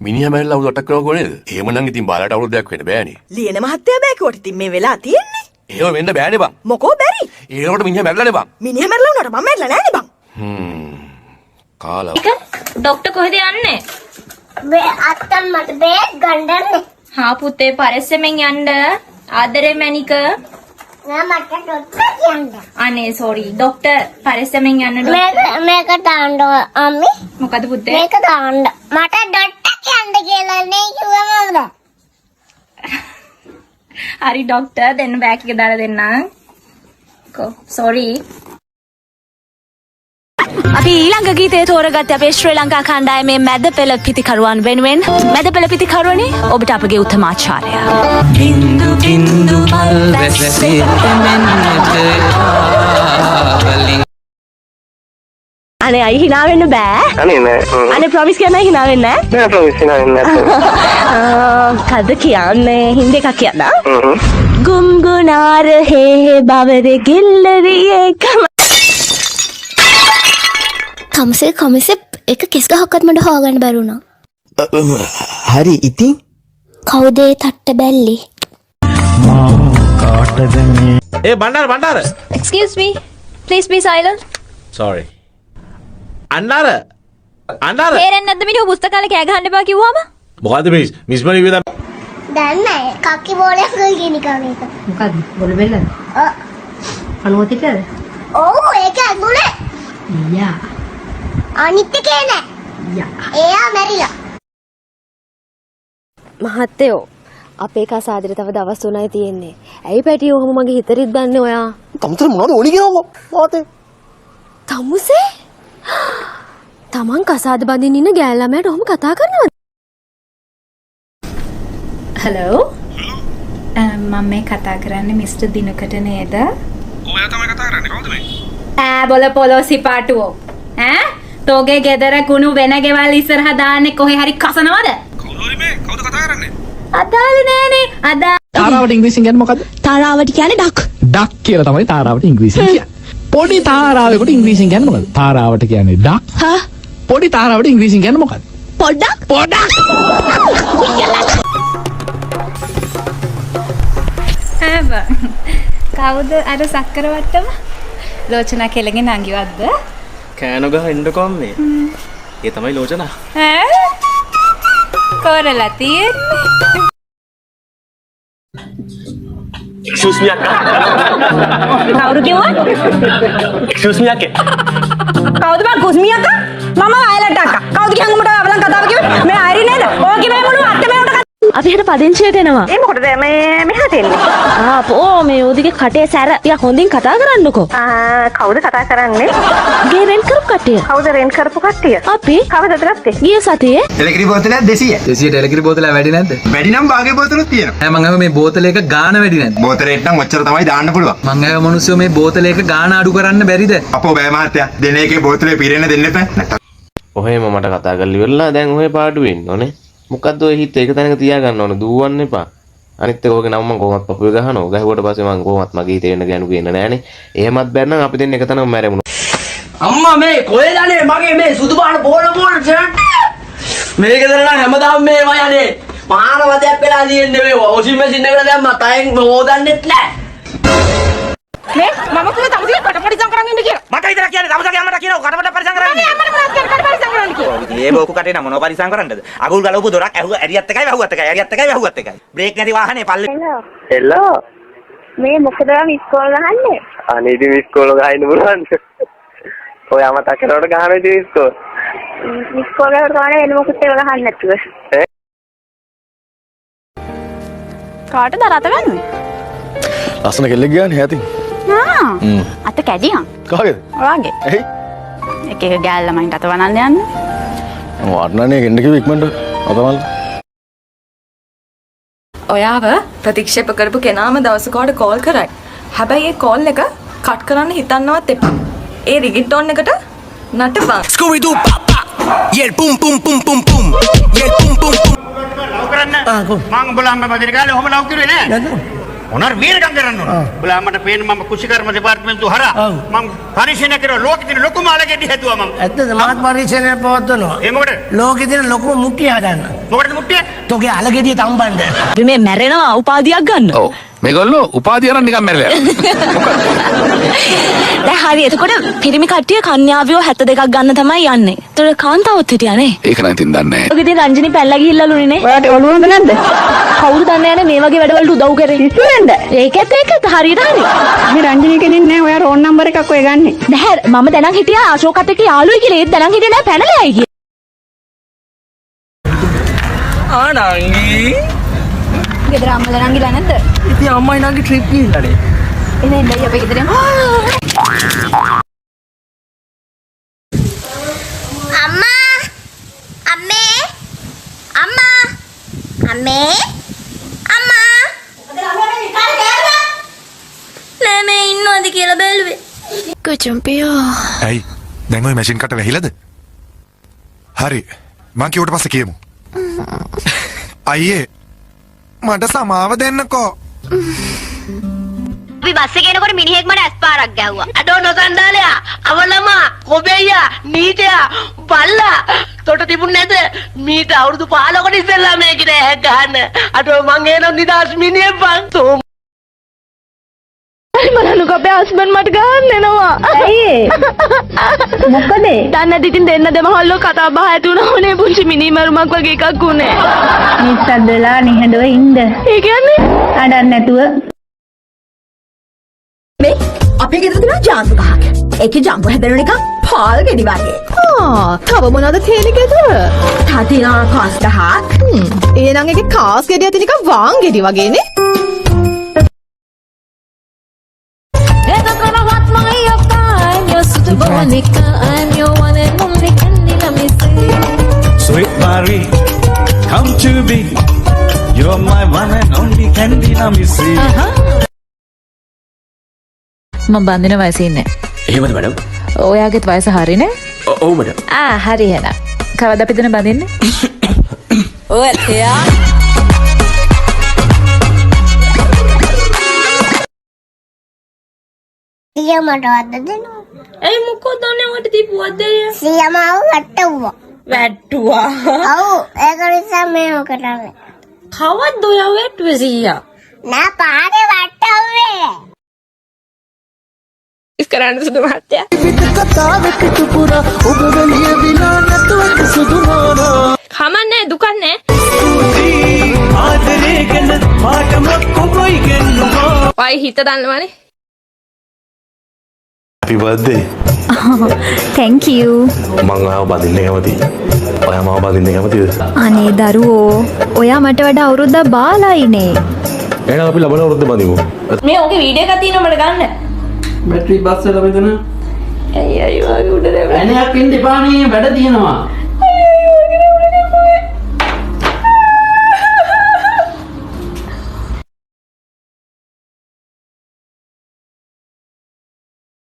මිනිහා මැරිලා අවුරුදු 8ක් කරව කොනේද? එහෙමනම් ඉතින් බාලට අවුරුද්දක් වෙන්න බෑනේ. ලියන මහත්තයා බෑකුවට ඉතින් මේ වෙලා තියෙන්නේ. එහෙම වෙන්න බෑනේ බං. මොකෝ බැරි? ඒකට මිනිහා මැරිලානේ බං. මිනිහා මැරිලා උනාට මම මැරිලා නෑනේ බං. කාලා. ડોක්ටර් කොහෙද යන්නේ? මේ අත්තන් මට බේත් ගන්නන්නේ. හා පුතේ පරිස්සමෙන් යන්න. ආදරේ මැනික. නෑ මට ඩොක්ටර් කියන්න. අනේ සෝරි. ડોක්ටර් පරිස්සමෙන් යන්න මේක දාන්න අම්මි. මොකද පුතේ? මේක දාන්න. මට ඩොක්ටර් කියන්න කියලා නේ කිව්වමද? හරි ડોක්ටර් දෙන්න බෑග් එක දාලා දෙන්නම්. සෝරි. අපි ඊළඟ ගීතේ තෝරගත්තේ අපේ ශ්‍රී ලංකා කණ්ඩායමේ මැද පෙළ පිතිකරුවන් වෙනුවෙන්. මැද පෙළ පිතිකරුවනේ ඔබට අපගේ උත්තමාචාර්ය. බින්දු බින්දු මල් වැස්සේ එමෙන්නට ආවලින්. අනේ අයි hina වෙන්න බෑ. අනේ නෑ. අනේ ප්‍රොමිස් කියන්න hina වෙන්න නෑ. නෑ ප්‍රොමිස් hina වෙන්න නැත්නම්. කද කියන්නේ හින්දි එකක් කියන්න. ගුම්ගුනාර හේ බවරේ ගිල්ලරියේ කම කමසේ එක කෙස් ගහක්වත් මට හොයාගන්න බැරි වුණා. හරි ඉතින් කවුද ඒ තට්ට බැල්ලි? ඒ Bandara Excuse me. Please be silent. sorry අන්නාර තේරෙන්නේ නැද්ද මිනිහු පුස්තකාලේ කෑ ගහන්න එපා කිව්වම? මොකද්ද මිස් මනි විදන් දැන් නෑ කක්කි බෝලයක් කියන එක මේක. මොකද්ද බොල බෙල්ලද? අනුමතිකද? ඔව් ඒක ඇතුලේ. යා. අනිත් එකේ නෑ. යා. එයා මැරිලා. මහත්තයෝ අපේ කසාදරේ තව දවස් 3යි තියෙන්නේ. ඇයි පැටියෝ ඔහොම මගේ හිතරිත් දන්නේ ඔයා? තමුතර මොනවද ඕනි කියනකො මාතේ තමුසේ? තමන් කසාද බඳින්න ඉන්න ගෑල් ළමයට ඔහොම කතා කරනවද? හලෝ. මම මේ කතා කරන්නේ මිස්ටර් දිනකට නේද? ඔයා තමයි කතා කරන්නේ කවුද මේ? බොල පොලොසි පාටුවෝ. තෝගේ ගෙදර කුණු වෙන ගෙවල් ඉස්සරහා දාන්නේ කොහේ හරි කසනවද? කවුරුරි මේ? කවුද කතා කරන්නේ? අදාළ නෑනේ. තාරාවට ඉංග්‍රීසියෙන් කියන්නේ මොකද්ද? තාරාවට කියන්නේ ඩක්. ඩක් කියලා තමයි තාරාවට ඉංග්‍රීසියෙන් කියන්නේ. පොඩි තාරාවෙකුට ඉංග්‍රීසියෙන් කියන්නේ මොකද්ද? තාරාවට කියන්නේ ඩක්. හා පොඩි තාරාවට ඉංග්‍රීසියෙන් කියන්නේ මොකද්ද? පොඩ්ඩක්. කවුද අර සක්කර වට්ටම? ලෝචනා කෙලගේ නංගිවත්ද? කෑනෝ ගහ එන්නකොම් මේ ඒ තමයි ලෝචනා කොරලා තියෙන්නේ. excuse me අක්කා. කවුරු කිව්වා? excuse me අක්කේ. කවුද බං කුස්මිය අක්කා? මම වයලට් අක්කා. කවුද කියන්නේ උඹට අවලං කතාව කිව්වේ? මේ අයිරි නේද? ඕකේ මේ මොනවා අත්ත මේ උඩ අපි හෙට පදිංචියට එනවා. ඒ මොකටද මේ මෙහාට එන්නේ? ආපෝ මේ උදිගේ කටේ සැර ටික හොඳින් කතා කරන්නකෝ. කවුද කතා කරන්නේ? ගේ රෙන්ට් කරපු කට්ටිය. කවුද රෙන්ට් කරපු කට්ටිය? අපි කවදද ගත්තේ? ගිය සතියේ එලකිරි බෝතලයක් 200 200 එලකිරි බෝතලයක් වැඩි නැද්ද? වැඩි නම් භාගේ බෝතලුත් තියෙනවා මං අහුව මේ බෝතලයක ගාණ වැඩි නැද්ද? බෝතලෙට නම් ඔච්චර තමයි දාන්න පුළුවන් මං අහුව මිනිස්සු මේ බෝතලයක ගාණ අඩු කරන්න බැරිද? අපෝ බෑ මහත්තයා දෙන එකේ බෝතලේ පිරෙන්න දෙන්න එපා නැත්තම් ඔහෙම මට කතා කරලා ඉවරලා දැන් ඔහෙ පාඩු වෙන්න ඕනේ. මොකද්ද ඔය හිත එක තැනක තියාගන්න ඕනේ. දුවන්න එපා. අනිත් එක ඔයගේ නම මම කොහොමත් පපුවේ ගහනවා. ගහුවට පස්සේ මම කොහොමත් මගේ හිතේ වෙන ගෑනු ගේන්න නෑනේ. එහෙමත් බැරනම් අපි දෙන්න එක තැනම මැරෙමුණා. අම්මා මේ කොහෙද යන්නේ මගේ මේ සුදු පාට බෝල ෂර්ට් මේක දරන හැමදාම මේ වයනේ මහාන වදයක් වෙලා තියෙන්නේ මේ වොෂින් මැෂින් එකට දැම්මා තයෙන් හොදන්නෙත් නෑ මේ මම කිව්වේ තමුසේ කට පරිසම් කරන් ඉන්න කියලා. මට විතර කියන්නේ තමුසගේ අම්මට කියනවා කට පරිසම් කරන්න මේ අම්මට මොනවද කියන්නේ කට පරිසම් කරන්න කියලා. ඒ බෝකු කටේ නම් මොනව පරිසම් කරන්නද අගුල් ගලවපු දොරක් ඇහුව ඇරියත් එකයි වැහුවත් එකයි ඇරියත් එකයි වැහුවත් එකයි බ්‍රේක් නැති වාහනේ පල්ලේ හෙලෝ. මේ මොකද මිස් කෝල් ගහන්නේ? අනේ ඉතින් මිස් කෝල් ගහන්න පුළුවන්ද ඔය අමතක කරනකොට ගහන ඉතින් මිස් කෝල් මිස් කෝල් එකට ගානේ වෙන මොකද ඒව ගහන්නේ නැතුව. කාටද රත ගන්නේ? ලස්සන කෙල්ලෙක් ගියානේ හැතින්. අත කැඩියා. කාගේද? ඔයාගේ. එයි. එක එක ගෑල් ළමයින්ට අත වනන්න යන්නේ. වර්ණනේ ගෙන්න කිව්ව ඉක්මනට අතමල්. ඔයාව ප්‍රතික්ෂේප කරපු කෙනාම දවසකට කෝල් කරයි. හැබැයි ඒ කෝල් එක කට් කරන්න හිතන්නවත් එපා. ඒ රිගින් ටෝන් එකට නටපන්. ස්කූබි ඩු පාපා යෙල් පුම් පුම් පුම් පුම් පුම් යෙල් පුම් පුම් පුම් ලව් කරන්න මං උඹලා අම්ම බදිර කාලේ ඔහම ලව් කරුවේ නෑ මොනාර වීරකම් කරන්න ඕන. ඔබලා මට පේන මම කුෂිකර්ම දෙපාර්තමේන්තුව හරහා මම පරිශීලනය කරලා ලෝකෙ තියෙන ලොකුම අලගෙඩි හැදුවා මම. ඇත්තද මාත් පරිශීලනය පවත්වනවා. ඒ මොකටද? ලෝකෙ තියෙන ලොකුම මුට්ටිය හදන්න. මොකටද මුට්ටිය? තෝගේ අලගෙඩිය තම්බන්න. අපි මේ මැරෙනවා උපාධියක් ගන්න. ඔව් මේගොල්ලෝ උපාධිය අරන් නිකන් මැරලා දැන් හරි එතකොට පිරිමි කට්ටිය කන්‍යාවියෝ 72ක් ගන්න තමයි යන්නේ. ඒතකොට කාන්තාවොත් හිටියානේ. ඒක නම් ඉතින් දන්නේ නැහැ. ඔක ඉතින් රංජනි පැල්ලා ගිහිල්ලාලුනේ. ඔයාට ඔළුව හොඳ නැද්ද? කවුරු දන්නේ නැහැ මේ වගේ වැඩවලට උදව් කරේ. ඉස්සරෙන්ද? ඒකත් හරියට හරි. මේ රංජනී කෙනෙක් නෑ ඔයා රෝන් නම්බර් එකක් ඔය ගන්නෙ. නැහැ මම දැනන් හිටියා අශෝකත් එක්ක යාළුවෙයි කියලා. ඒත් දැනන් හිටියේ නෑ පැනලා යයි කියලා. ආනංගි ගෙදර අම්මලා නංගිලා නැද්ද? ඉතින් අම්මයි නංගි ට්‍රිප් ගිහිල්ලානේ. එනේ ඉඳයි අපේ ගෙදර. අම්මා අම්මේ අම්මා අම්මේ අම්මා නෑ මේ ඉන්නවද කියලා බැලුවේ. කොචම්පියෝ. ඇයි දැන් ඔය මැෂින් කට වැහිලාද? හරි මං කිව්වට පස්සේ කියමු. අයියේ මට සමාව දෙන්නකෝ. අපි බස් එකේ යනකොට මිනිහෙක් මට ඇස්පාරක් ගැහුවා. අඩෝ නොසන්ඩාලයා අවලමා කොබෙයියා නීතයා බල්ලා තොට තිබුණ නැද මීට අවුරුදු 15කට ඉස්සෙල්ලා මේකට ඇහ ගන්න. අඩෝ මං එනම් නිදාස් මිනිහෙක් බං. බලන්නකෝ අපේ හස්බන්ඩ් මට ගහන්න එනවා. ඇයි මොකද? දන්නේ ඉතින් දෙන්න දෙමහල්ලෝ කතා බහ ඇති වුණානේ පුංචි මිනිමරුමක් වගේ එකක් උනේ. නිස්සද්ද වෙලා නිහඬව ඉන්න. ඒ කියන්නේ අඩන්න නැතුව. මේ අපේ ගෙදර තියෙන ජාම්බු ගහක්. ඒකේ ජාම්බු හැදෙන එක පාල් ගෙඩි වගේ. තව මොනවද තියෙන ගෙදර? තාතිනා කාස් ගහක්. එහෙනම් ඒකේ කාස් ගෙඩිය තියෙන එක වාන් ගෙඩි වගේනේ. Sweet Marie, come to me. You're my one and only candy namaste. මම බඳින වයසේ ඉන්නේ. එහෙමද මැඩම්? ඔයාගේත් වයස හරිනේ? ඔව් මැඩම්. හරි එහෙනම්. කවද අපි දෙන බඳින්නේ? ඔය එයා සියම මට වද්ද දෙනවා. ඒ මොකද ඔන්නවට දීපුවද? සියමාව වැට්ටුවා. වැට්ටුවා. ඔව් ඒක නිසා මේව කරන්නේ. කවද්ද ඔයා වැට්ටුවේ සීයා? නෑ පාරේ වැට්ටුවේ. කරන්න සුදු මහත්තයා. කමන්නේ දුකන්නේ. වයි හිත දන්නවනේ. Happy birthday. thank you. මං ආව බඳින්න කැමතියි. ඔයා මාව බඳින්න කැමතිද? අනේ දරුවෝ ඔයා මට වඩා අවුරුද්දක් බාලයිනේ. එහෙනම් අපි ලබන අවුරුද්ද බඳිමු. මේ ඔගේ වීඩියෝ එකක් තියෙනවා මට ගන්න. බැටරි බස් වල මෙතන අයියෝ වගේ උඩ දැම්මා. ඇණයක් ඉන්න එපානේ වැඩ තියෙනවා.